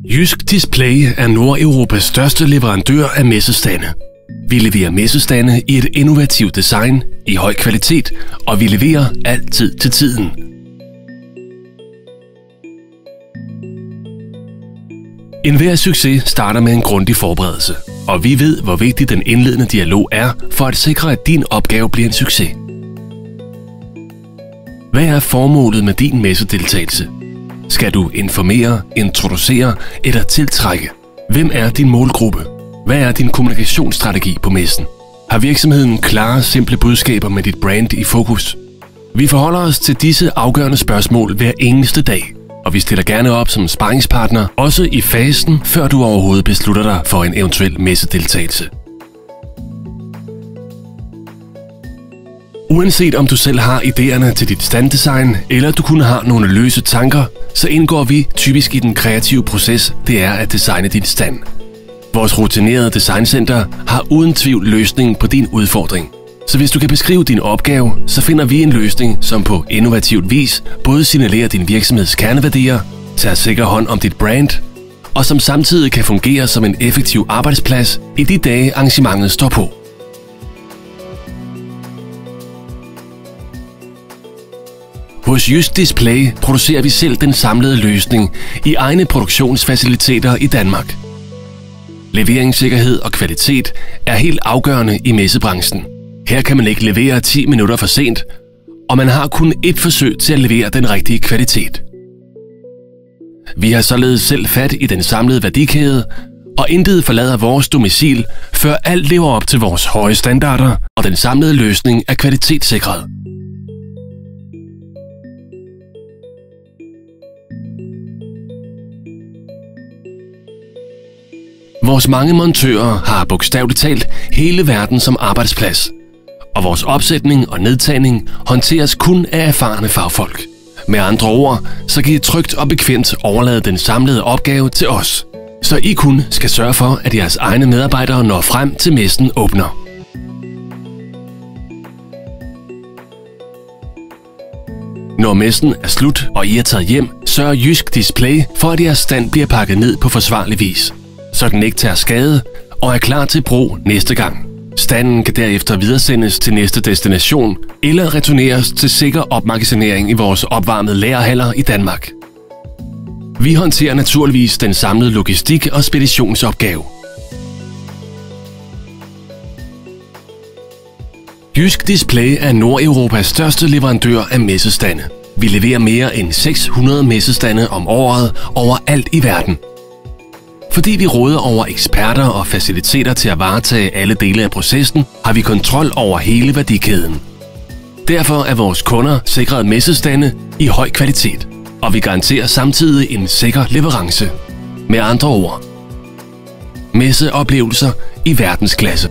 Jysk Display er Nordeuropas største leverandør af messestande. Vi leverer messestande i et innovativt design, i høj kvalitet, og vi leverer altid til tiden. Enhver succes starter med en grundig forberedelse, og vi ved, hvor vigtig den indledende dialog er for at sikre, at din opgave bliver en succes. Hvad er formålet med din messedeltagelse? Skal du informere, introducere eller tiltrække? Hvem er din målgruppe? Hvad er din kommunikationsstrategi på messen? Har virksomheden klare, simple budskaber med dit brand i fokus? Vi forholder os til disse afgørende spørgsmål hver eneste dag, og vi stiller gerne op som sparringspartner, også i fasen, før du overhovedet beslutter dig for en eventuel messedeltagelse. Uanset om du selv har idéerne til dit standdesign, eller du kun har nogle løse tanker, så indgår vi typisk i den kreative proces, det er at designe din stand. Vores rutinerede designcenter har uden tvivl løsningen på din udfordring. Så hvis du kan beskrive din opgave, så finder vi en løsning, som på innovativt vis både signalerer din virksomheds kerneværdier, tager sikker hånd om dit brand, og som samtidig kan fungere som en effektiv arbejdsplads i de dage arrangementet står på. Hos Jysk Display producerer vi selv den samlede løsning i egne produktionsfaciliteter i Danmark. Leveringssikkerhed og kvalitet er helt afgørende i messebranchen. Her kan man ikke levere 10 minutter for sent, og man har kun ét forsøg til at levere den rigtige kvalitet. Vi har således selv fat i den samlede værdikæde, og intet forlader vores domicil, før alt lever op til vores høje standarder, og den samlede løsning er kvalitetssikret. Vores mange montører har bogstaveligt talt hele verden som arbejdsplads, og vores opsætning og nedtagning håndteres kun af erfarne fagfolk. Med andre ord, så kan I trygt og bekvemt overlade den samlede opgave til os, så I kun skal sørge for, at jeres egne medarbejdere når frem til messen åbner. Når messen er slut og I er taget hjem, sørger Jysk Display for, at jeres stand bliver pakket ned på forsvarlig vis, så den ikke tager skade og er klar til brug næste gang. Standen kan derefter videresendes til næste destination eller returneres til sikker opmagasinering i vores opvarmede lagerhaller i Danmark. Vi håndterer naturligvis den samlede logistik og speditionsopgave. Jysk Display er Nordeuropas største leverandør af messestande. Vi leverer mere end 600 messestande om året overalt i verden. Fordi vi råder over eksperter og faciliteter til at varetage alle dele af processen, har vi kontrol over hele værdikæden. Derfor er vores kunder sikret messestande i høj kvalitet, og vi garanterer samtidig en sikker leverance. Med andre ord, messeoplevelser i verdensklasse.